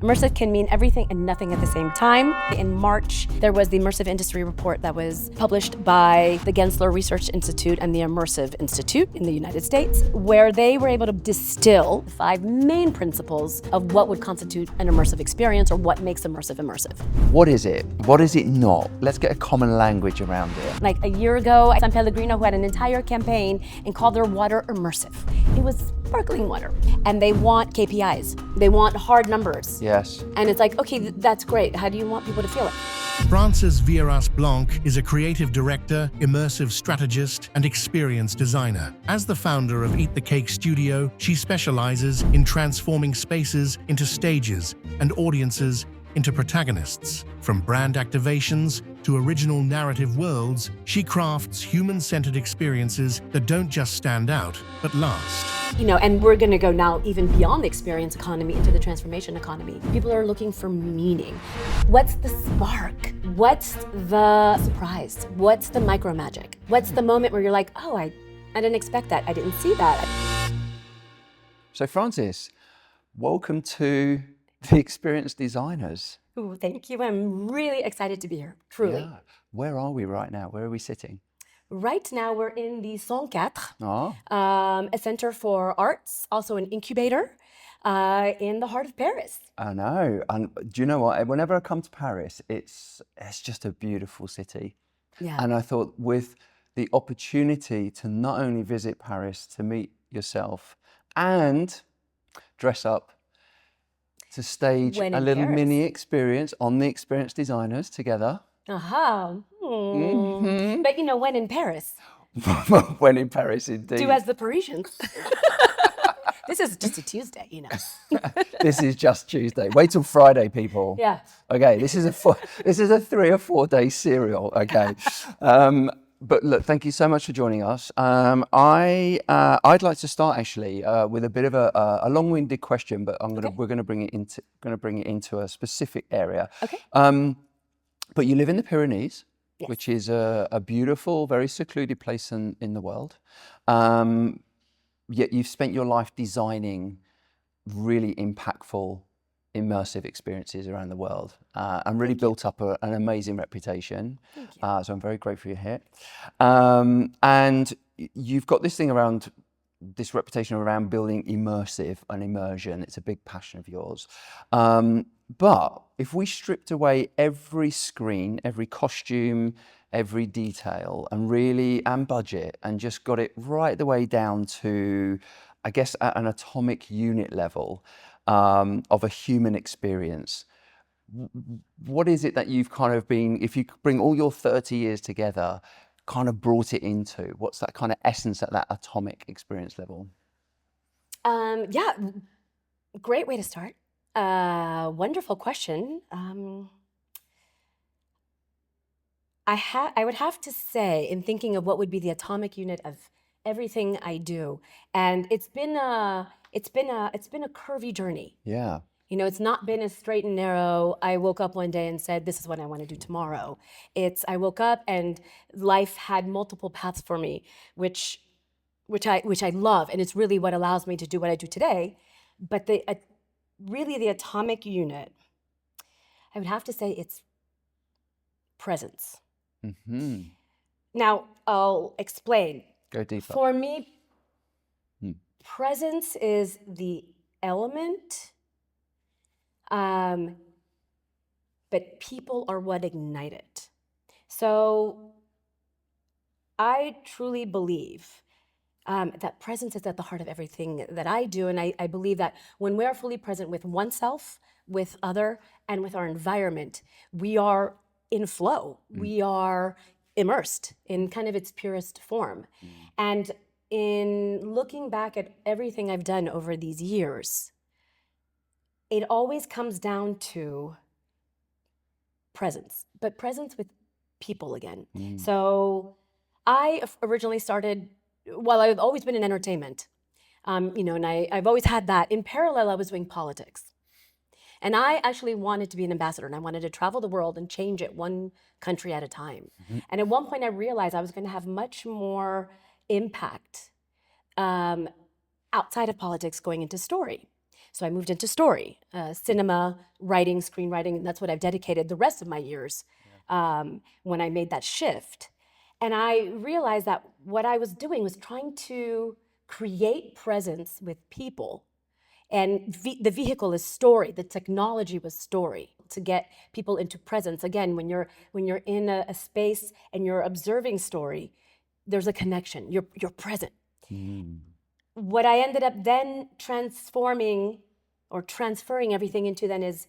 Immersive can mean everything and nothing at the same time. In March, there was the Immersive Industry Report that was published by the Gensler Research Institute and the Immersive Institute in the United States, where they were able to distill 5 main principles of what would constitute an immersive experience or what makes immersive immersive. What is it? What is it not? Let's get a common language around it. Like a year ago, San Pellegrino, who had an entire campaign and called their water immersive. It was sparkling water. And they want KPIs. They want hard numbers. Yes. And it's like, okay, that's great. How do you want people to feel it? Frances Vieras-Blanc is a creative director, immersive strategist, and experience designer. As the founder of Eat the Cake Studio, she specializes in transforming spaces into stages and audiences into protagonists. From brand activations to original narrative worlds, she crafts human-centered experiences that don't just stand out, but last. You know, and we're gonna go now even beyond the experience economy into the transformation economy. People are looking for meaning. What's the spark? What's the surprise? What's the micro magic? What's the moment where you're like, oh, I didn't expect that. I didn't see that. So Frances, welcome to the Experience Designers. Ooh, thank you. I'm really excited to be here, truly. Yeah. Where are we right now? Where are we sitting? Right now, we're in the 104, Oh. a center for arts, also an incubator in the heart of Paris. I know. And do you know what? Whenever I come to Paris, it's just a beautiful city. Yeah. And I thought with the opportunity to not only visit Paris, to meet yourself and dress up, to stage When a in little Paris. mini experience on the Experience Designers together. Aha. But you know, when in Paris, When in Paris, indeed. do as the Parisians. This is just a Tuesday, you know. This is just Tuesday. Wait till Friday, people. Yeah. Okay, this is a 3 or 4 day serial. Okay, but look, thank you so much for joining us. I'd like to start actually with a bit of a long-winded question, but we're gonna bring it into a specific area. Okay. But you live in the Pyrenees, Yes. which is a beautiful, very secluded place in the world. Yet you've spent your life designing really impactful, immersive experiences around the world and really built up an amazing reputation. Thank you. So I'm very grateful you're here. And you've got this thing around, this reputation around building immersive and immersion. It's a big passion of yours. But if we stripped away every screen, every costume, every detail and budget and just got it right the way down to, I guess, at an atomic unit level of a human experience, what is it that you've kind of been, if you bring all your 30 years together, kind of brought it into? What's that kind of essence at that atomic experience level? Yeah, great way to start. Wonderful question. I would have to say, in thinking of what would be the atomic unit of everything I do, and it's been a curvy journey. Yeah. You know, it's not been a straight and narrow. I woke up one day and said, "This is what I want to do tomorrow." I woke up and life had multiple paths for me, which I love, and it's really what allows me to do what I do today. But really the atomic unit, I would have to say it's presence. Mm-hmm. Now, I'll explain. Go deeper. For me, presence is the element, but people are what ignite it. So I truly believe that presence is at the heart of everything that I do. And I believe that when we are fully present with oneself, with other, and with our environment, we are in flow. We are immersed in kind of its purest form. And in looking back at everything I've done over these years, it always comes down to presence, but presence with people again. So I originally started, well, I've always been in entertainment, you know, and I've always had that. In parallel, I was doing politics. And I actually wanted to be an ambassador, and I wanted to travel the world and change it one country at a time. And at one point, I realized I was going to have much more impact outside of politics going into story. So I moved into story, cinema, writing, screenwriting, and that's what I've dedicated the rest of my years when I made that shift. And I realized that what I was doing was trying to create presence with people. And the vehicle is story. The technology was story to get people into presence. Again, when you're in a space and you're observing story, there's a connection. You're present. What I ended up then transforming or transferring everything into then is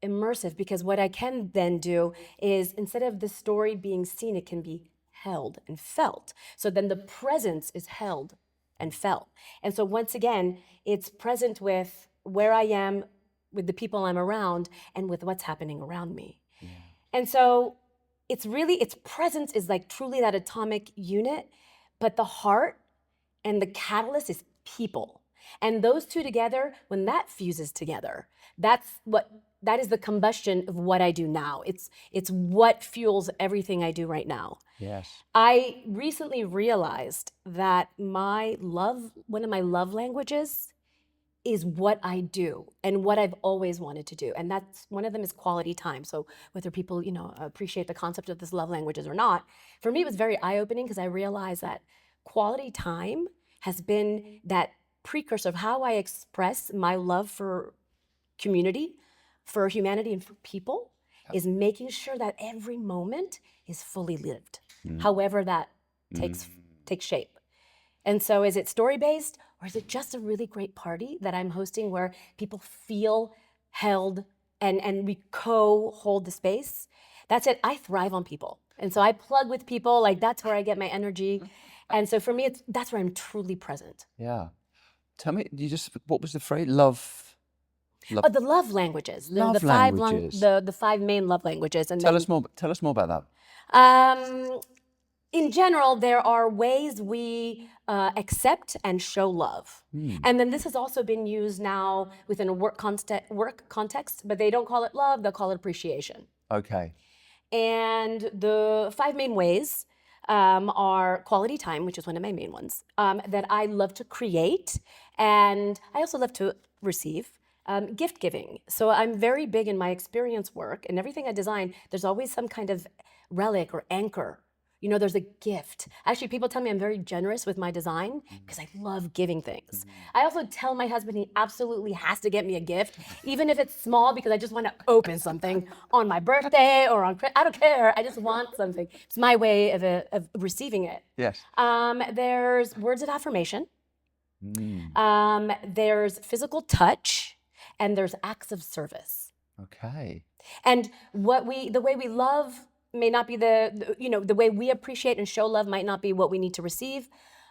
immersive, because what I can then do is, instead of the story being seen, it can be held and felt. So then the presence is held and felt. And so once again, it's present with where I am, with the people I'm around, and with what's happening around me. And so it's presence is like truly that atomic unit, but the heart and the catalyst is people. And those two together, when that fuses together, that is the combustion of what I do now. It's what fuels everything I do right now. Yes. I recently realized that one of my love languages is what I do and what I've always wanted to do. And that's one of them is quality time. So whether people, appreciate the concept of this love languages or not, for me, it was very eye-opening, because I realized that quality time has been that precursor of how I express my love for community, for humanity, and for people, is making sure that every moment is fully lived, however that takes shape. And so is it story-based, or is it just a really great party that I'm hosting where people feel held and we co-hold the space? That's it. I thrive on people. And so I plug with people, like that's where I get my energy. And so for me, that's where I'm truly present. Yeah. Tell me, what was the phrase? Love. Oh, the love languages. Love languages. The five main love languages. And Tell us more about that. In general, there are ways we accept and show love. And then this has also been used now within a work context, but they don't call it love, they'll call it appreciation. Okay. And the five main ways are quality time, which is one of my main ones, that I love to create. And I also love to receive. Gift giving. So I'm very big in my experience work, and everything I design, there's always some kind of relic or anchor. There's a gift. Actually, people tell me I'm very generous with my design because I love giving things. I also tell my husband he absolutely has to get me a gift, even if it's small, because I just want to open something on my birthday or I don't care. I just want something. It's my way of receiving it. Yes. There's words of affirmation. There's physical touch. And there's acts of service. Okay. And the way we love may not be the way we appreciate and show love might not be what we need to receive,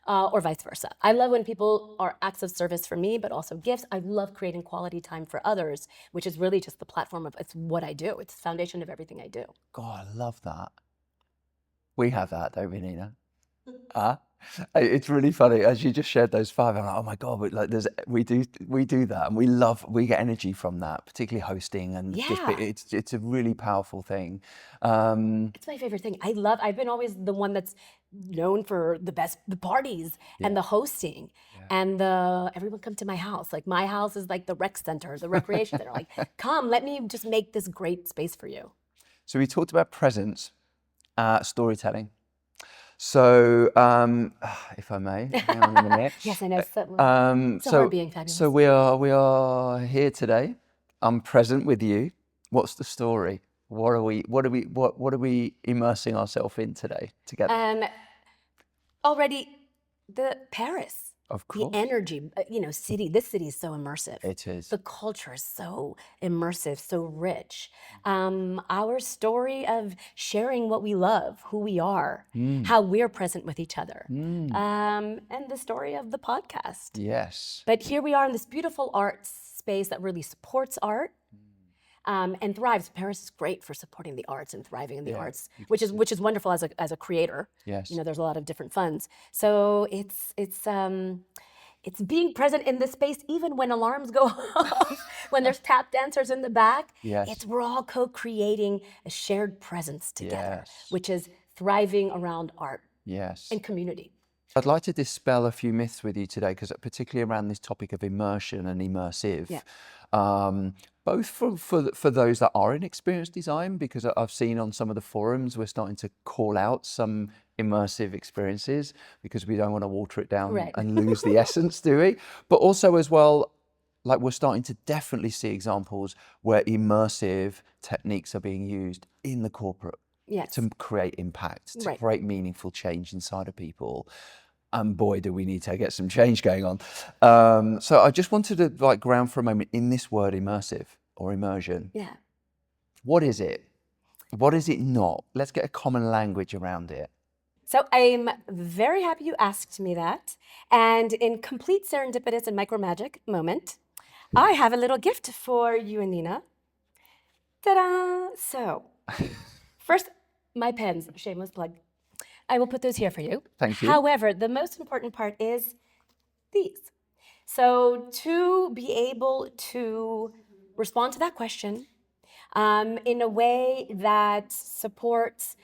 or vice versa. I love when people are acts of service for me, but also gifts. I love creating quality time for others, which is really just the platform of, it's what I do. It's the foundation of everything I do. God, I love that. We have that, don't we, Nina? It's really funny as you just shared those five. I'm like, oh my God, we do that, and we get energy from that, particularly hosting, and it's a really powerful thing. It's my favorite thing. I've been always the one that's known for the parties and the hosting and everyone come to my house. Like my house is like the rec center, the recreation center. Like, come, let me just make this great space for you. So we talked about presence, storytelling. So, if I may, hang on a minute. Yes, I know. So hard being fabulous. So we are here today. I'm present with you. What's the story? What are we immersing ourselves in today together? Already, the Paris. Of course. The energy, city. This city is so immersive. It is. The culture is so immersive, so rich. Our story of sharing what we love, who we are, how we're present with each other, and the story of the podcast. Yes. But here we are in this beautiful art space that really supports art. And thrives. Paris is great for supporting the arts and thriving in the arts, which is wonderful as a creator. Yes. There's a lot of different funds. So it's being present in this space, even when alarms go off, when there's tap dancers in the back. Yes. We're all co-creating a shared presence together, which is thriving around art. Yes. And community. I'd like to dispel a few myths with you today, because particularly around this topic of immersion and immersive, Yeah. both for those that are in experience design, because I've seen on some of the forums we're starting to call out some immersive experiences because we don't want to water it down Right. and lose the essence, do we? But also as well, like we're starting to definitely see examples where immersive techniques are being used in the corporate Yes. to create impact, to Right. create meaningful change inside of people. And boy, do we need to get some change going on. So I just wanted to like ground for a moment in this word immersive or immersion. Yeah. What is it? What is it not? Let's get a common language around it. So I'm very happy you asked me that. And in complete serendipitous and micro magic moment, I have a little gift for you and Nina. Ta-da! So, first, my pens, shameless plug. I will put those here for you. Thank you. However, the most important part is these. So to be able to respond to that question in a way that supports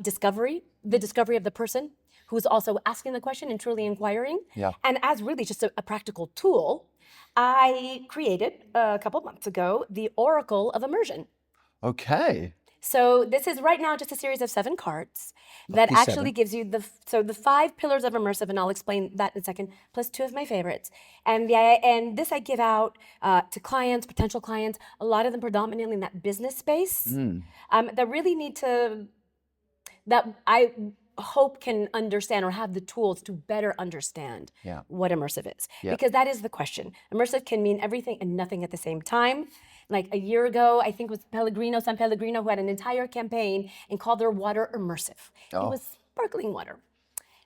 discovery, the discovery of the person who's also asking the question and truly inquiring, Yeah. and as really just a practical tool, I created a couple months ago the Oracle of Immersion. Okay. So this is right now just a series of 7 cards that Lucky actually 7. gives you the 5 pillars of immersive, and I'll explain that in a second, plus 2 of my favorites. And this I give out to clients, potential clients, a lot of them predominantly in that business space that really need to, that I hope can understand or have the tools to better understand Yeah. what immersive is. Yeah. Because that is the question. Immersive can mean everything and nothing at the same time. Like a year ago, I think it was San Pellegrino, who had an entire campaign and called their water immersive. Oh. It was sparkling water.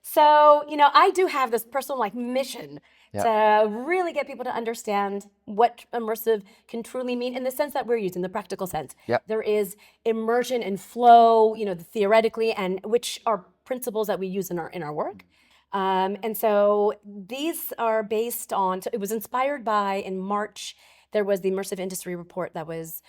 So, I do have this personal mission to really get people to understand what immersive can truly mean in the sense that we're using, the practical sense. Yeah. There is immersion and flow, theoretically, and which are principles that we use in our work. And so these are based on, so it was inspired by, in March, there was the Immersive Industry Report that was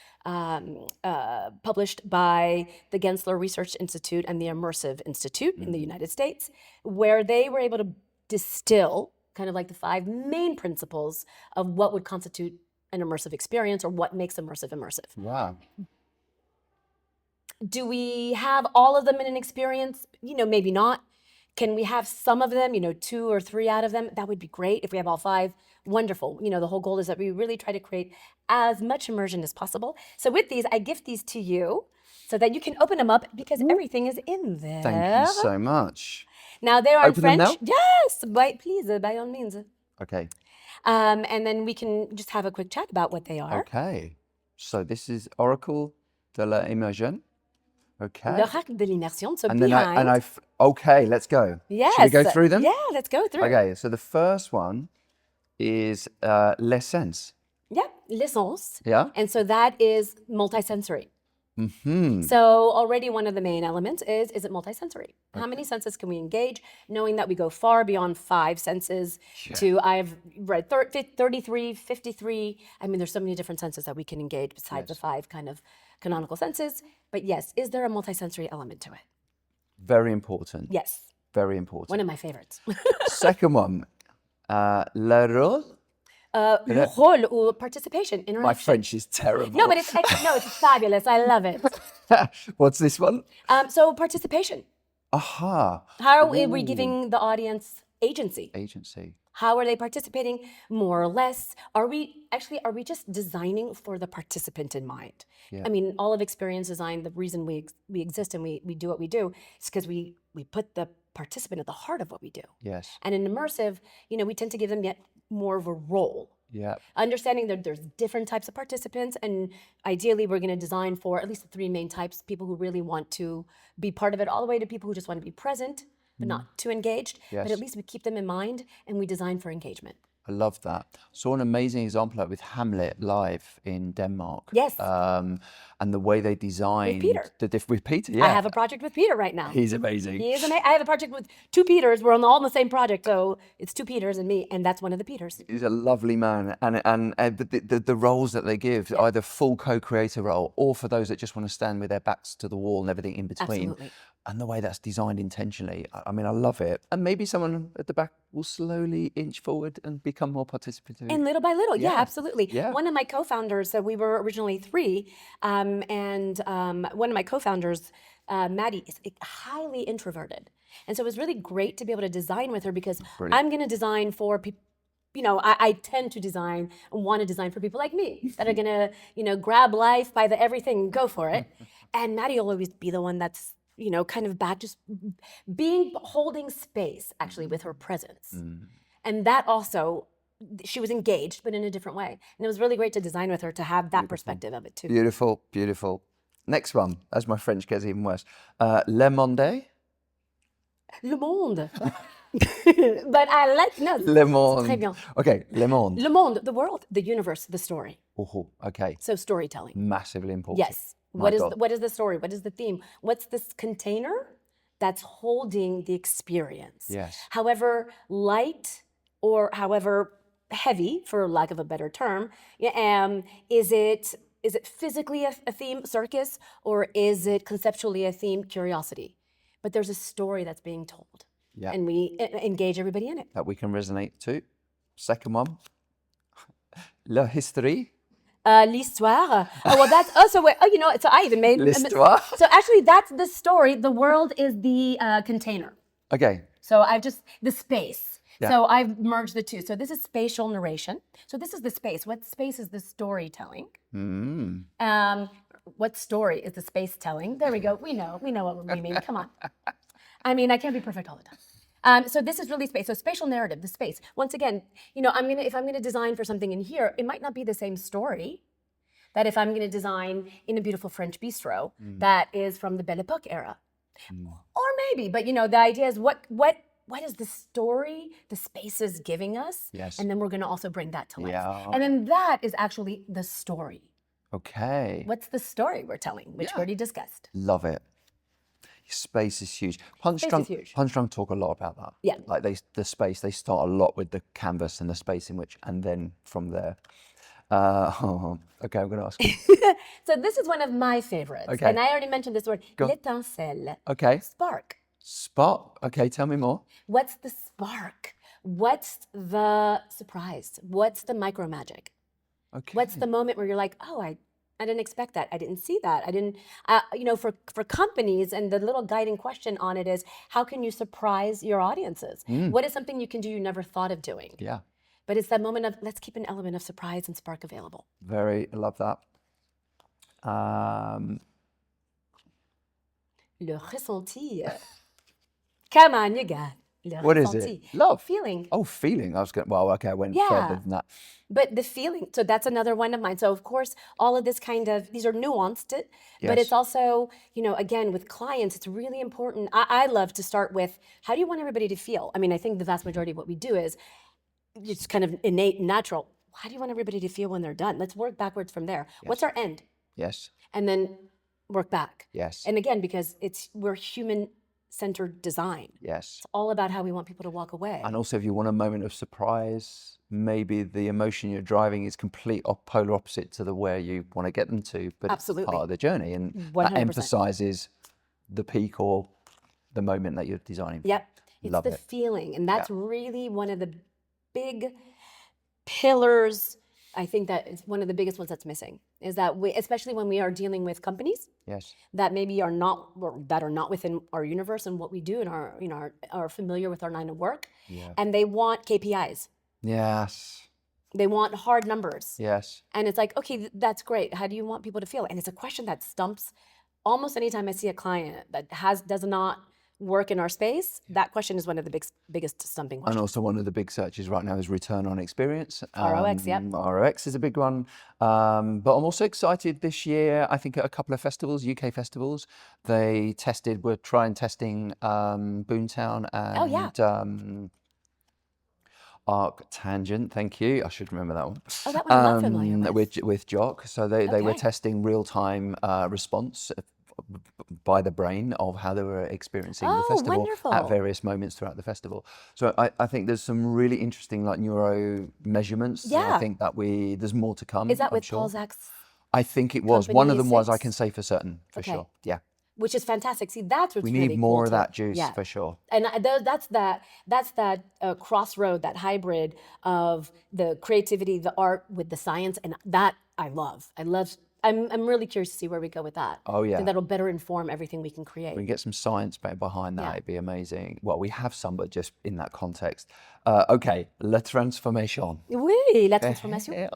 published by the Gensler Research Institute and the Immersive Institute in the United States, where they were able to distill kind of like the 5 main principles of what would constitute an immersive experience or what makes immersive. Wow. Do we have all of them in an experience? Maybe not. Can we have some of them, 2 or 3 out of them? That would be great. If we have all 5, wonderful. The whole goal is that we really try to create as much immersion as possible. So with these, I gift these to you so that you can open them up because everything is in there. Thank you so much. Now they are Open them in French. now? Yes, please, by all means. Okay. And then we can just have a quick chat about what they are. Okay. So this is Oracle de la Immersion. Okay. L'Oracle de l'Immersion. So And then behind. okay, let's go. Yes. Should we go through them? Yeah, let's go through. Okay, so the first one is l'essence. Yeah, l'essence. Yeah. And so that is multisensory. Mm-hmm. So already one of the main elements is it multisensory? How many senses can we engage? Knowing that we go far beyond 5 senses to, I've read 33, 53. I mean, there's so many different senses that we can engage besides the 5 kind of canonical senses. But yes, is there a multisensory element to it? Very important. Yes. Very important. One of my favorites. Second one, le rôle. Le rôle or participation, interaction. My French is terrible. No, but it's fabulous. I love it. What's this one? So participation. Aha. How are we giving the audience agency? Agency. How are they participating? More or less. Are we just designing for the participant in mind? Yeah. I mean, all of experience design, the reason we exist and we do what we do is because we put the participant at the heart of what we do. Yes. And in immersive, we tend to give them yet more of a role. Yeah. Understanding that there's different types of participants, and ideally we're going to design for at least the 3 main types: people who really want to be part of it, all the way to people who just want to be present but not too engaged. Yes. But at least we keep them in mind and we design for engagement. I love that. Saw an amazing example of it with Hamlet live in Denmark. Yes. And the way they designed Peter. with Peter. Yeah. I have a project with Peter right now. He's amazing. He is amazing. I have a project with 2 Peters. We're all on the same project, so it's 2 Peters and me, and that's one of the Peters. He's a lovely man, and the roles that they give, either full co-creator role or for those that just want to stand with their backs to the wall and everything in between. Absolutely. and the way that's designed intentionally. I mean, I love it. And maybe someone at the back will slowly inch forward and become more participatory. And little by little, yeah, absolutely. Yeah. One of my co-founders, so we were originally three, and one of my co-founders, Maddie, is highly introverted. And so it was really great to be able to design with her because I'm going to design for people. You know, I tend to design and want to design for people like me that are going to, you know, grab life by the everything and go for it. And Maddie will always be the one that's, you know, kind of back, just holding space actually with her presence. And that also, she was engaged, but in a different way. And it was really great to design with her to have that perspective of it too. Beautiful, beautiful. Next one, as my French gets even worse. Le Monde? Le Monde. But I like, no, Le Monde. très bien. Okay, Le Monde. Le Monde, the world, the universe, the story. Oh, okay. So storytelling. Massively important. Yes. What is the story? What is the theme? What's this container that's holding the experience? Yes. However light or however heavy, for lack of a better term, is it physically a theme, circus, or is it conceptually a theme, curiosity? But there's a story that's being told. Yeah. And we engage everybody in it. That we can resonate to. Second one. La History. L'histoire. Oh, well, that's also where, you know, so I even made. L'histoire. So actually, that's the story. The world is the container. Okay. So I've just, the space. Yeah. So I've merged the two. So this is spatial narration. So this is the space. What space is the storytelling? What story is the space telling? There we go. We know what we mean. Come on. I mean, I can't be perfect all the time. So this is really space. So spatial narrative, the space. Once again, you know, if I'm gonna design for something in here, it might not be the same story that if I'm gonna design in a beautiful French bistro that is from the Belle Epoque era. Or maybe, but you know, the idea is what is the story the space is giving us? Yes. And then we're gonna also bring that to life. Yeah. And then that is actually the story. Okay. What's the story we're telling, which we already discussed. Love it. Space is huge. Punch Drunk talk a lot about that. Yeah. Like the space, they start a lot with the canvas and the space in which, and then from there. Okay, I'm going to ask you. So this is one of my favorites. Okay. And I already mentioned this word, l'étincelle. Okay. Spark. Spark. Okay, tell me more. What's the spark? What's the surprise? What's the micro magic? Okay. What's the moment where you're like, oh, I didn't expect that. I didn't see that. I didn't, you know, for companies, and the little guiding question on it is, how can you surprise your audiences? What is something you can do you never thought of doing? Yeah. But it's that moment of, let's keep an element of surprise and spark available. I love that. Le ressenti. Come on, you got le What is ressenti. it? Love. Feeling. Oh, feeling. I was going. Well, okay, I went Yeah. further than that. But the feeling, so that's another one of mine. So of course, all of this kind of, these are nuanced, but Yes. it's also, you know, again, with clients, it's really important. I love to start with, how do you want everybody to feel? I mean, I think the vast majority of what we do is, it's kind of innate and natural. How do you want everybody to feel when they're done? Let's work backwards from there. What's our end? Yes. And then work back. Yes. And again, because we're human-centered design. Yes. It's all about how we want people to walk away. And also, if you want a moment of surprise, maybe the emotion you're driving is complete or polar opposite to the where you want to get them to, but Absolutely. it's part of the journey, and 100%. that emphasizes the peak or the moment that you're designing. Yep. It's Love the it. feeling. And that's really one of the big pillars. I think that is one of the biggest ones that's missing, is that especially when we are dealing with companies Yes. that maybe are not, or that are not within our universe and what we do and are, you know, are familiar with our line of work, and they want KPIs. Yes. They want hard numbers. Yes. And it's like, okay, that's great. How do you want people to feel? And it's a question that stumps almost anytime I see a client that does not work in our space. That question is one of the biggest stumping And questions. also one of the big searches right now is return on experience. ROX, yep. ROX is a big one. But I'm also excited this year, I think at a couple of festivals, UK festivals, we're testing Boomtown and Arc Tangent, thank you. I should remember that one. Oh, that one I'm not familiar with Jock. So they were testing real-time response by the brain of how they were experiencing the festival wonderful. at various moments throughout the festival. So I think there's some really interesting like neuro measurements. Yeah. I think that there's more to come. Is that I'm with sure. Paul Zach's? I think it was. Company One of them was, I 6? can say for certain, for Okay. sure. Yeah. which is fantastic. See, that's what's We really need more cool of too. that juice Yeah. for sure. And that's that crossroad, that hybrid of the creativity, the art with the science, and that I love. I'm really curious to see where we go with that. Oh, I yeah. think that'll better inform everything we can We create. can get some science behind that. Yeah. It'd be amazing. Well, we have some, but just in that context. Okay, la transformation. Oui, la transformation.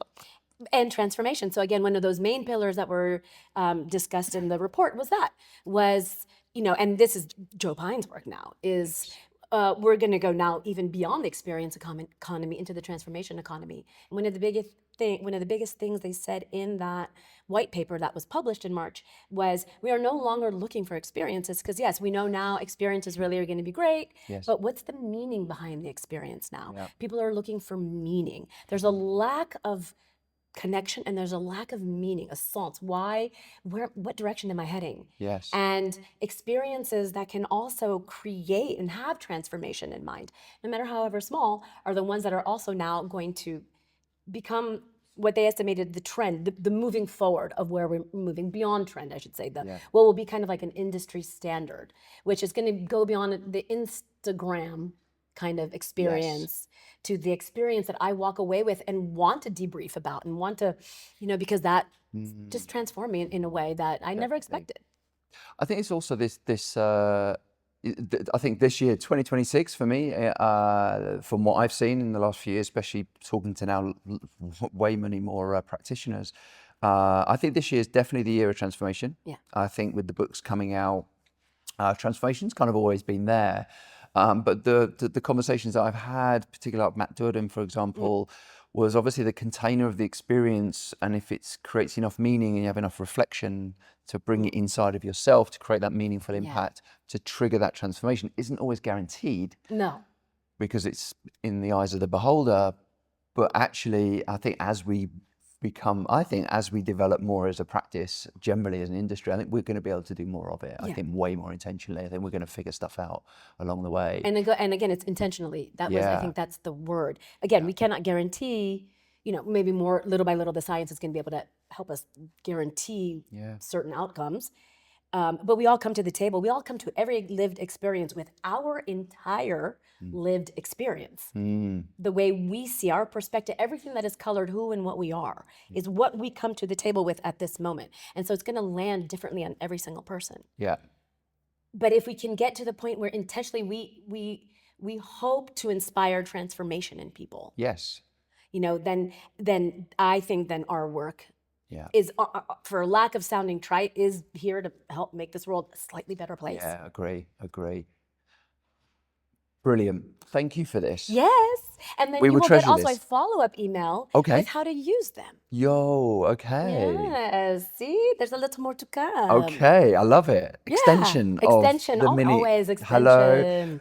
And transformation. So again, one of those main pillars that were discussed in the report was, and this is Joe Pine's work now, is we're going to go now even beyond the experience economy into the transformation economy. And one of the biggest things they said in that white paper that was published in March was we are no longer looking for experiences, because yes, we know now experiences really are going to be great, Yes. but what's the meaning behind the experience now? Yeah. People are looking for meaning. There's a lack of connection and there's a lack of meaning, a sense. What direction am I heading? Yes. And experiences that can also create and have transformation in mind, no matter however small, are the ones that are also now going to become what they estimated the trend, the moving forward of where we're moving beyond trend, I should say. What will be kind of like an industry standard, which is going to go beyond the Instagram kind of experience to the experience that I walk away with and want to debrief about and want to, because that just transformed me in a way that I never expected. I think it's also I think this year, 2026, for me, from what I've seen in the last few years, especially talking to now way many more practitioners, I think this year is definitely the year of transformation. Yeah. I think with the books coming out, transformation's kind of always been there. But the conversations that I've had, particularly like Matt Durden, for example, was obviously the container of the experience, and if it creates enough meaning and you have enough reflection to bring it inside of yourself to create that meaningful impact, to trigger that transformation, isn't always guaranteed. No. Because it's in the eyes of the beholder. But actually, I think as we develop more as a practice, generally as an industry, I think we're going to be able to do more of it. I think way more intentionally. I think we're going to figure stuff out along the way. And again, it's intentionally. I think that's the word. Again, we cannot guarantee, maybe more little by little, the science is going to be able to help us guarantee certain outcomes. But we all come to the table. We all come to every lived experience with our entire lived experience. The way we see our perspective, everything that has colored who and what we are, is what we come to the table with at this moment. And so it's going to land differently on every single person. Yeah. But if we can get to the point where intentionally we hope to inspire transformation in people. Yes. Then I think then our work is, for lack of sounding trite, is here to help make this world a slightly better place. Yeah, agree. Brilliant. Thank you for this. Yes. And then We you will will get treasure also this. a follow-up email Okay. with how to use them. Yo, okay. Yes. See, there's a little more to come. Okay, I love it. Yeah. Extension of the mini. Always extension. Hello.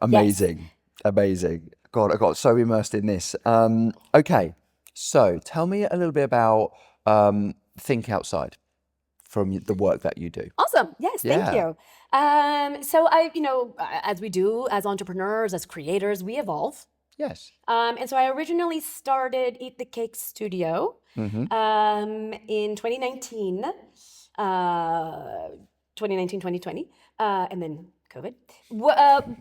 Amazing. Amazing. God, I got so immersed in this. Okay, so tell me a little bit about Think Outside from the work that you do. Awesome. Yes, thank you. So as we do as entrepreneurs, as creators, we evolve. Yes. And so I originally started Eat the Cake Studio in 2019, 2020, and then COVID.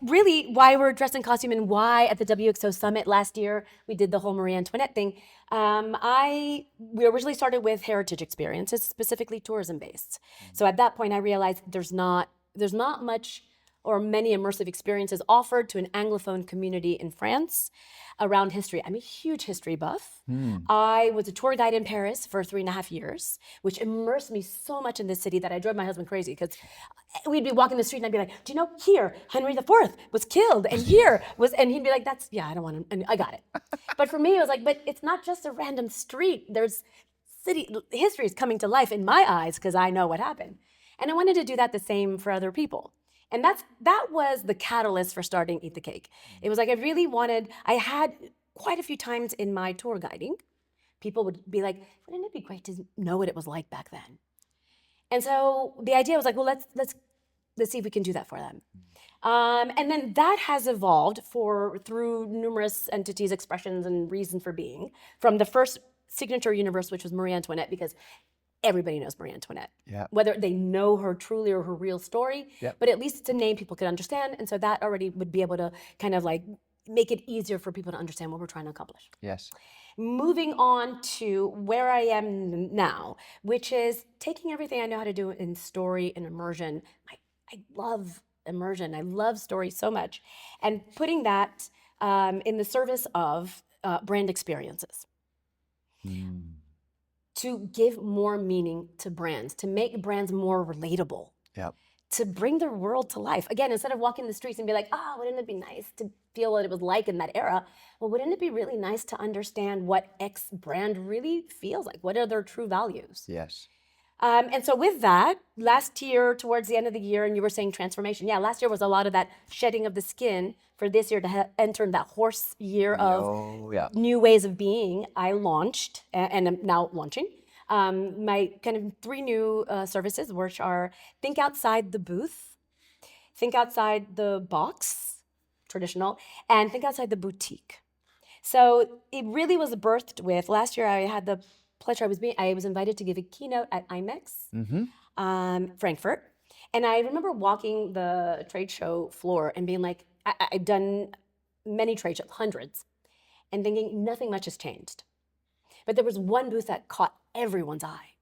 Really, why we're dressed in costume and why at the WXO Summit last year we did the whole Marie Antoinette thing. We originally started with heritage experiences, specifically tourism based. So at that point, I realized there's not much or many immersive experiences offered to an Anglophone community in France around history. I'm a huge history buff. I was a tour guide in Paris for 3.5 years, which immersed me so much in this city that I drove my husband crazy, because we'd be walking the street and I'd be like, do you know, here, Henry IV was killed, and and he'd be like, I don't want to, and I got it. But for me, it was like, but it's not just a random street. There's history is coming to life in my eyes because I know what happened. And I wanted to do that the same for other people. And that was the catalyst for starting Eat the Cake. It was like I had quite a few times in my tour guiding, people would be like, wouldn't it be great to know what it was like back then? And so the idea was like, well, let's see if we can do that for them. And then that has evolved through numerous entities, expressions, and reason for being, from the first signature universe, which was Marie Antoinette, because everybody knows Marie Antoinette. Yeah. Whether they know her truly or her real story, Yep. but at least it's a name people can understand. And so that already would be able to kind of like make it easier for people to understand what we're trying to accomplish. Yes. Moving on to where I am now, which is taking everything I know how to do in story and immersion. I love immersion. I love story so much. And putting that in the service of brand experiences. To give more meaning to brands, to make brands more relatable, Yep. to bring their world to life. Again, instead of walking the streets and be like, oh, wouldn't it be nice to feel what it was like in that era? Well, wouldn't it be really nice to understand what X brand really feels like? What are their true values? Yes. And so with that, last year, towards the end of the year, and you were saying transformation. Yeah, last year was a lot of that shedding of the skin for this year to enter that horse year of new ways of being. I launched, and I'm now launching, my kind of 3 new services, which are think outside the booth, think outside the box, traditional, and think outside the boutique. So it really was birthed with, last year I had the pleasure, I was invited to give a keynote at IMEX, Frankfurt. And I remember walking the trade show floor and being like, I've done many trade shows, hundreds, and thinking nothing much has changed. But there was one booth that caught everyone's eye.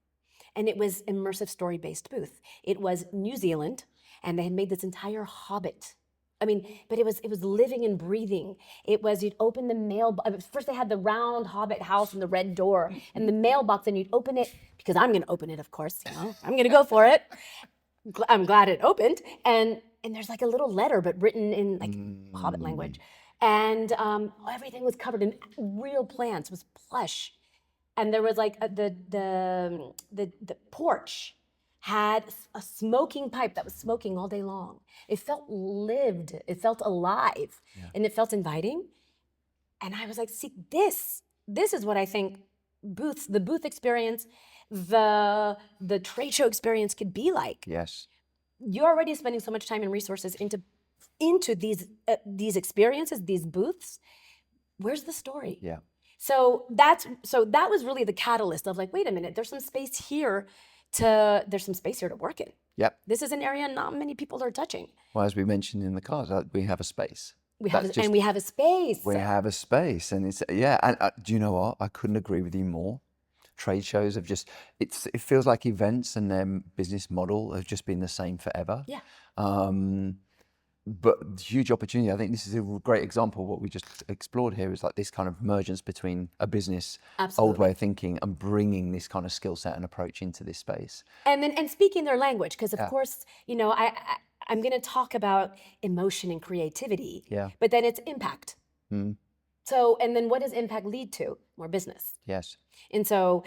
And it was immersive story-based booth. It was New Zealand, and they had made this entire Hobbit. I mean, but it was living and breathing. It was, you'd open the mailbox. First they had the round Hobbit house and the red door and the mailbox, and you'd open it, because I'm gonna open it, of course, you know, I'm gonna go for it. I'm glad it opened. And there's like a little letter, but written in like Hobbit language. And everything was covered in real plants, it was plush. And there was like the porch had a smoking pipe that was smoking all day long. It felt lived, it felt alive, and it felt inviting. And I was like, see, this is what I think the booth experience, the trade show experience could be like. Yes. You're already spending so much time and resources into these experiences, these booths. Where's the story? Yeah. So that was really the catalyst of like, wait a minute, there's some space here to work in. Yep. This is an area not many people are touching. Well, as we mentioned in the cards, we have a space. We have a space. We have a space, and it's and do you know what? I couldn't agree with you more. Trade shows have just it feels like events and their business model have just been the same forever. Yeah. But huge opportunity. I think this is a great example of what we just explored here, is like this kind of emergence between a business old way of thinking and bringing this kind of skill set and approach into this space. And speaking their language, because of course, you know, I'm going to talk about emotion and creativity, but then it's impact. So, and then what does impact lead to? More business. Yes. And so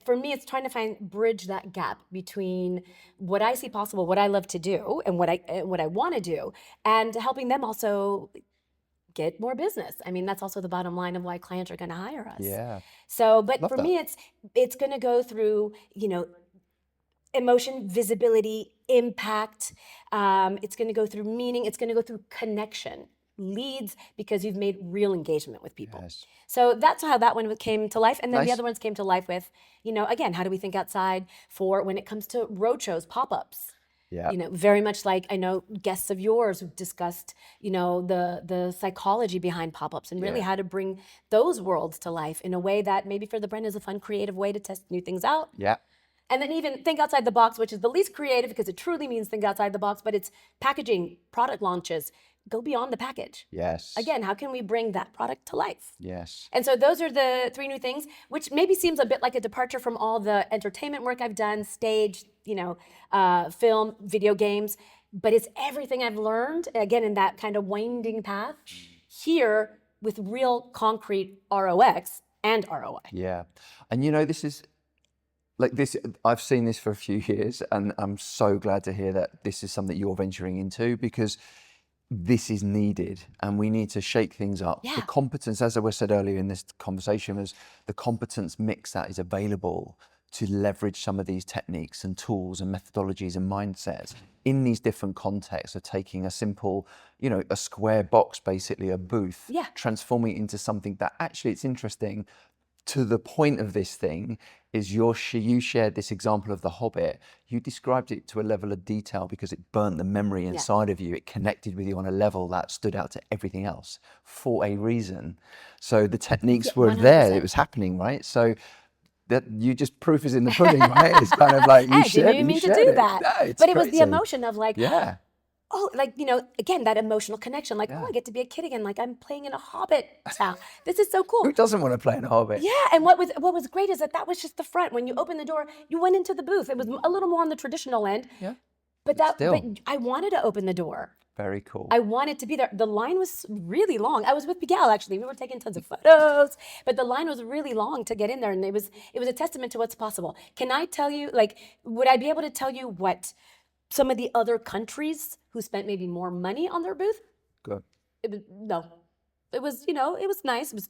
for me, it's trying to bridge that gap between what I see possible, what I love to do, and what I want to do, and helping them also get more business. I mean, that's also the bottom line of why clients are going to hire us. Yeah. So, but for me, it's going to go through, you know, emotion, visibility, impact. It's going to go through meaning. It's going to go through connection. Leads, because you've made real engagement with people. Yes. So that's how that one came to life. And then Nice. the other ones came to life with, you know, again, how do we think outside for when it comes to roadshows, pop-ups? Yeah. You know, very much like I know guests of yours who've discussed, you know, the psychology behind pop-ups and really how to bring those worlds to life in a way that maybe for the brand is a fun, creative way to test new things out. Yeah. And then even think outside the box, which is the least creative because it truly means think outside the box, but it's packaging, product launches. Go beyond the package. Yes. Again, how can we bring that product to life? Yes. And so those are the 3 new things, which maybe seems a bit like a departure from all the entertainment work I've done, stage, you know, film, video games, but it's everything I've learned, again, in that kind of winding path here with real concrete ROX and ROI. Yeah. And you know, this is like this, I've seen this for a few years, and I'm so glad to hear that this is something you're venturing into, because this is needed and we need to shake things up. Yeah. The competence, as I said earlier in this conversation, was the competence mix that is available to leverage some of these techniques and tools and methodologies and mindsets in these different contexts of taking a simple, you know, a square box, basically a booth, transforming it into something that actually it's interesting to the point of this thing is you shared this example of The Hobbit. You described it to a level of detail because it burnt the memory inside of you. It connected with you on a level that stood out to everything else for a reason. So the techniques were there. 100%. It was happening, right? So that you just proof is in the pudding, right? It's kind of like I didn't mean to do that. No, it's but it was the crazy. emotion of like, Yeah. oh, like, again, that emotional connection. Like, oh, I get to be a kid again. Like, I'm playing in a Hobbit town. This is so cool. Who doesn't want to play in a Hobbit? Yeah, and what was great is that was just the front. When you opened the door, you went into the booth. It was a little more on the traditional end. Yeah. But Still. I wanted to open the door. Very cool. I wanted to be there. The line was really long. I was with Miguel, actually. We were taking tons of photos, but the line was really long to get in there, and it was a testament to what's possible. Can I tell you, would I be able to tell you what some of the other countries who spent maybe more money on their booth? Good. No. It was, it was nice. It was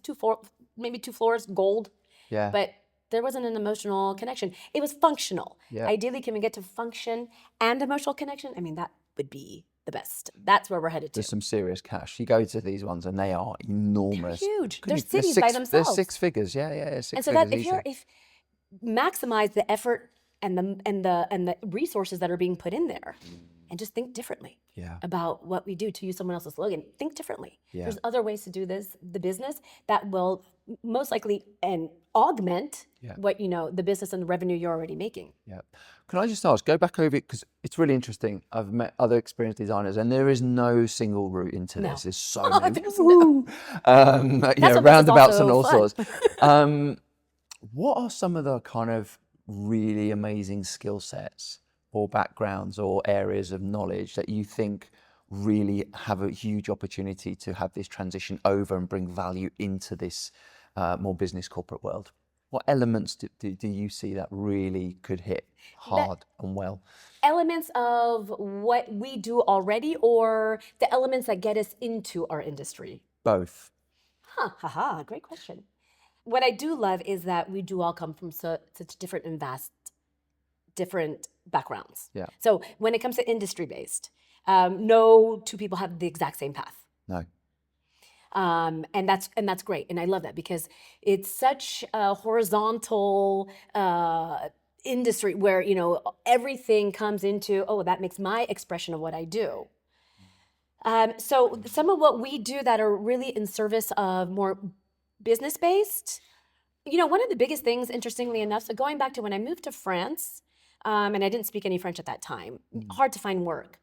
maybe 2 floors, gold. Yeah. But there wasn't an emotional connection. It was functional. Yeah. Ideally, can we get to function and emotional connection? I mean, that would be the best. That's where we're headed to. There's some serious cash. You go to these ones and they are enormous. They're huge. Couldn't They're you- cities by They're themselves. 6 figures. Yeah. 6 And so figures that easy. if maximize the effort and the resources that are being put in there, and just think differently about what we do. To use someone else's slogan, think differently. Yeah. There's other ways to do the business that will most likely and augment what the business and the revenue you're already making. Yeah. Can I just ask, go back over it, because it's really interesting. I've met other experienced designers and there is no single route into this. There's so many. There's no. Roundabouts and all fun. sorts. What are some of the kind of really amazing skill sets or backgrounds or areas of knowledge that you think really have a huge opportunity to have this transition over and bring value into this more business corporate world? What elements do you see that really could hit hard and well? Elements of what we do already, or the elements that get us into our industry? Both. Great question. What I do love is that we do all come from such different and vast, different backgrounds. Yeah. So when it comes to industry-based, no 2 people have the exact same path. No. And that's great, and I love that because it's such a horizontal industry where everything comes into that makes my expression of what I do. So some of what we do that are really in service of more business-based, one of the biggest things, interestingly enough, so going back to when I moved to France, and I didn't speak any French at that time, hard to find work.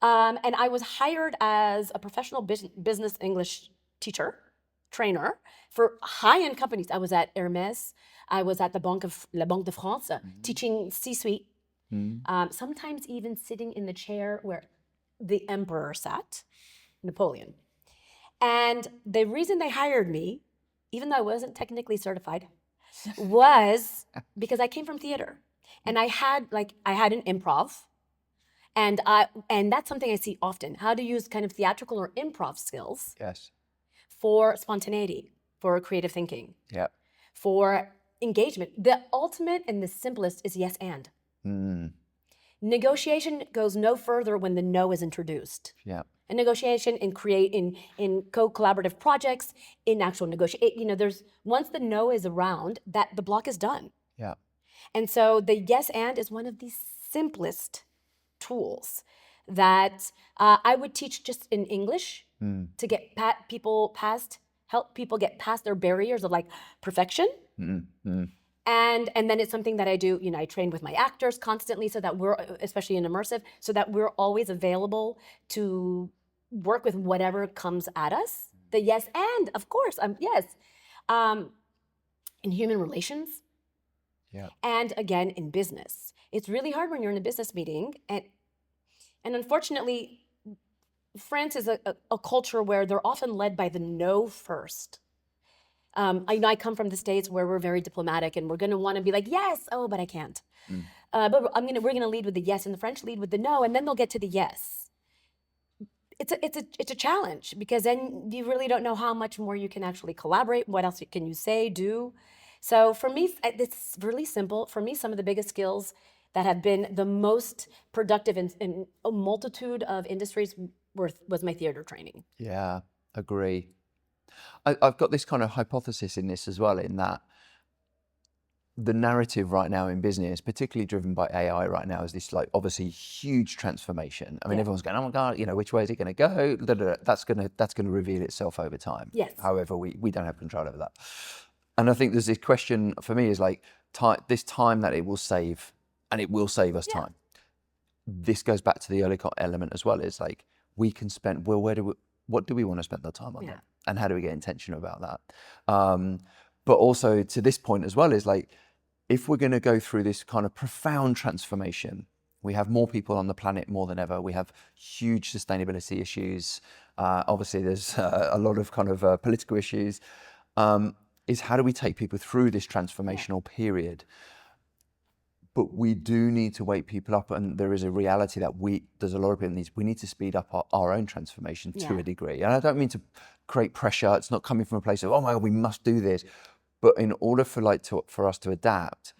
And I was hired as a professional business English teacher, trainer for high-end companies. I was at Hermès. I was at La Banque de France, teaching C-suite, sometimes even sitting in the chair where the emperor sat, Napoleon. And the reason they hired me, even though I wasn't technically certified, was because I came from theater. And I had an improv. And that's something I see often, how to use kind of theatrical or improv skills for spontaneity, for creative thinking, for engagement. The ultimate and the simplest is yes and. Negotiation goes no further when the no is introduced. A negotiation in co-collaborative projects, in actual negotiation, there's once the no is around, that the block is done. And so the yes and is one of the simplest tools that I would teach just in English to get help people get past their barriers of perfection. And then it's something that I do, I train with my actors constantly so that we're, especially in Immersive, so that we're always available to work with whatever comes at us. The yes and, of course, yes. In human relations. And again, in business. It's really hard when you're in a business meeting. And unfortunately, France is a culture where they're often led by the no first. I come from the States where we're very diplomatic and we're going to want to be like, yes, oh, but I can't. But we're going to lead with the yes, and the French lead with the no, and then they'll get to the yes. It's a challenge because then you really don't know how much more you can actually collaborate. What else can you say, do? So for me, it's really simple. For me, some of the biggest skills that have been the most productive in a multitude of industries was my theater training. Yeah, agree. I've got this kind of hypothesis in this as well, in that the narrative right now in business, particularly driven by AI right now, is this like obviously huge transformation. I mean, everyone's going, oh my God, which way is it going to go? Da, da, da. That's going to reveal itself over time. Yes. However, we don't have control over that. And I think there's this question for me is like this time that it will save, and it will save us time. This goes back to the early element as well. Is like we can spend, well, what do we want to spend our time on then? And how do we get intentional about that? But also to this point as well is like, if we're going to go through this kind of profound transformation, we have more people on the planet more than ever. We have huge sustainability issues. Obviously, there's a lot of kind of political issues. Is how do we take people through this transformational period? But we do need to wake people up, and there is a reality that there's a lot of people we need to speed up our own transformation to a degree. And I don't mean to create pressure. It's not coming from a place of, oh my God, we must do this. But in order for us to adapt,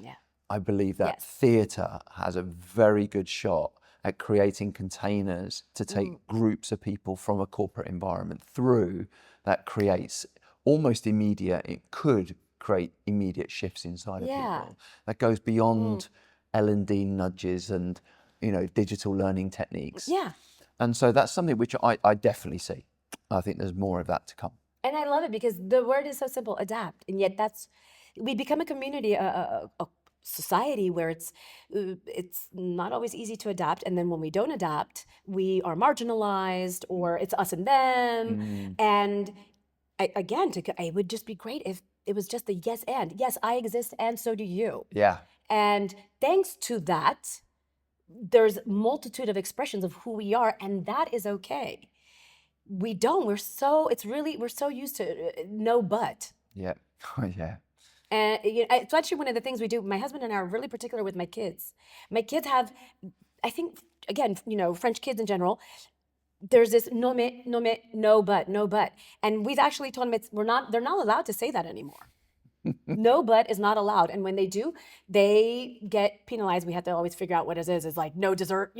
I believe that theatre has a very good shot at creating containers to take groups of people from a corporate environment through that creates almost immediate, it could create immediate shifts inside of people. That goes beyond L&D nudges and, digital learning techniques. Yeah. And so that's something which I definitely see. I think there's more of that to come. And I love it because the word is so simple, adapt. And yet we become a community, a society where it's not always easy to adapt. And then when we don't adapt, we are marginalized, or it's us and them. And it would just be great if it was just the yes and. Yes, I exist and so do you. Yeah. And thanks to that, there's multitude of expressions of who we are, and that is okay. We're so used to no but. Yeah. Yeah. And it's actually one of the things we do. My husband and I are really particular with my kids. My kids have, I think, again, French kids in general, there's this no but. And we've actually told them they're not allowed to say that anymore. No but is not allowed. And when they do, they get penalized. We have to always figure out what it is. It's like no dessert,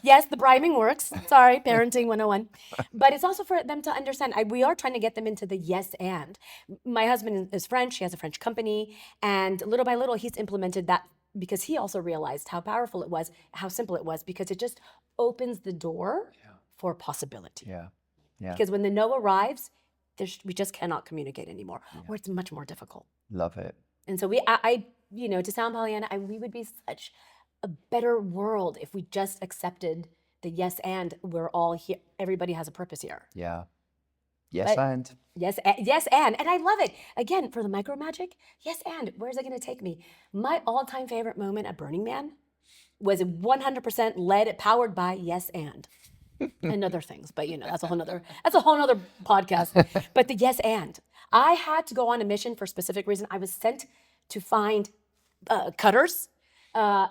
Yes, the bribing works. Sorry, parenting 101. But it's also for them to understand. We are trying to get them into the yes and. My husband is French. He has a French company. And little by little, he's implemented that because he also realized how powerful it was, how simple it was, because it just opens the door for possibility. Yeah. Yeah. Because when the no arrives, we just cannot communicate anymore, or it's much more difficult. Love it. And so to sound Pollyanna, we would be such a better world if we just accepted the yes and we're all here. Everybody has a purpose here. Yeah. Yes, and. Yes, and I love it. Again, for the micro magic, yes, and where's it going to take me? My all-time favorite moment at Burning Man was 100% powered by yes and. And other things, but that's a whole nother podcast. But the yes and. I had to go on a mission for a specific reason. I was sent to find cutters by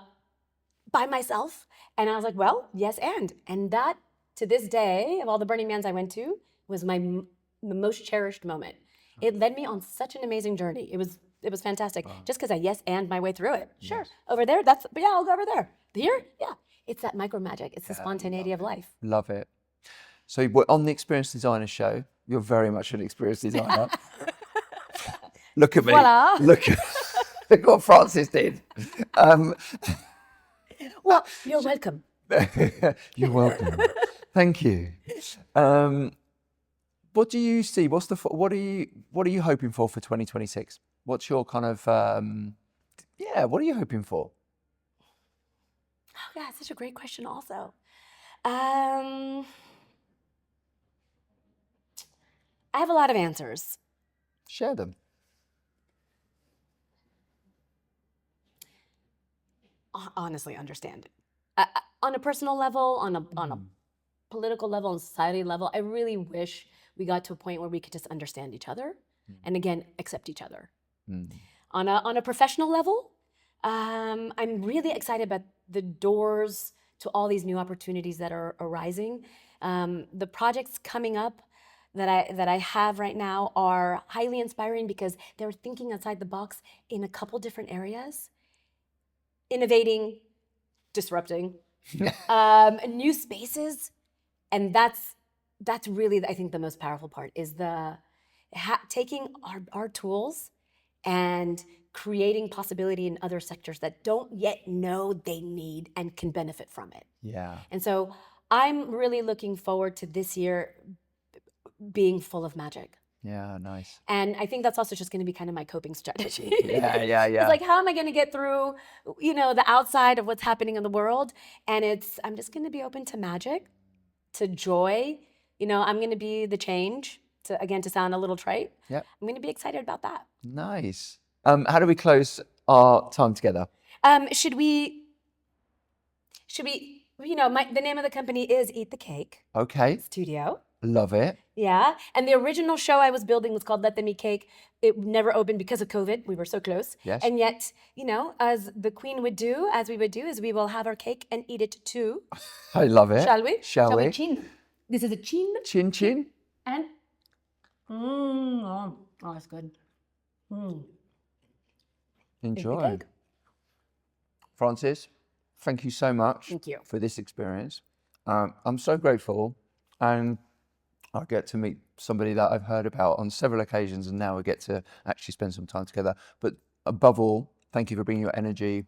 myself, and I was like, well, yes and that to this day of all the Burning Mans I went to was the most cherished moment. It led me on such an amazing journey. It was fantastic. Just because I yes and my way through it. Sure, over there, I'll go over there. Here, yeah. It's that micro magic. It's the spontaneity of life. Love it. So on the Experience Designer show, you're very much an experience designer. Look at me. Voila. Look what Francis did. Well, you're welcome. You're welcome. Thank you. What do you see? What are you hoping for 2026? What's your kind of what are you hoping for? Oh, yeah, such a great question also. I have a lot of answers. Share them. Honestly, understand it. On a personal level, on a political level, on a society level, I really wish we got to a point where we could just understand each other and again, accept each other. On a professional level, I'm really excited about the doors to all these new opportunities that are arising. The projects coming up that I have right now are highly inspiring because they're thinking outside the box in a couple different areas, innovating, disrupting, new spaces, and that's really, I think, the most powerful part is taking our tools and creating possibility in other sectors that don't yet know they need and can benefit from it. Yeah. And so I'm really looking forward to this year being full of magic. Yeah, nice. And I think that's also just going to be kind of my coping strategy. Yeah. It's like, how am I going to get through, the outside of what's happening in the world? And I'm just going to be open to magic, to joy. I'm going to be the change, to sound a little trite. Yep. I'm going to be excited about that. Nice. How do we close our time together? Should we, the name of the company is Eat the Cake Okay. Studio. Love it. Yeah. And the original show I was building was called Let Them Eat Cake. It never opened because of COVID. We were so close. Yes. And yet, as the queen would do, is we will have our cake and eat it too. I love it. Shall we? Shall we? Chin? This is a chin. Chin chin. And, that's good. Enjoy. cake. Francis, thank you so much Thank you. for this experience. I'm so grateful, and I get to meet somebody that I've heard about on several occasions, and now we get to actually spend some time together. But above all, thank you for bringing your energy,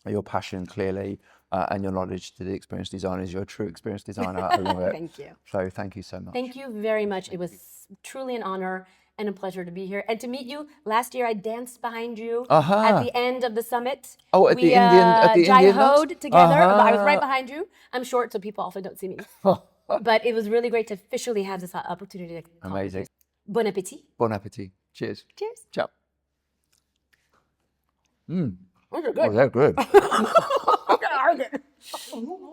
your passion clearly, and your knowledge to the experience designers. You're a true experience designer. I love it. Thank you. So thank you so much. Thank you very much. It was truly an honor and a pleasure to be here and to meet you. Last year, I danced behind you at the end of the summit. Oh, at the Indian jai-hoed dance? together. I was right behind you. I'm short, so people often don't see me. But it was really great to officially have this opportunity to talk with Amazing. you. Bon appétit. Bon appetit. Cheers. Cheers. Ciao. Those are Oh, good. they're good.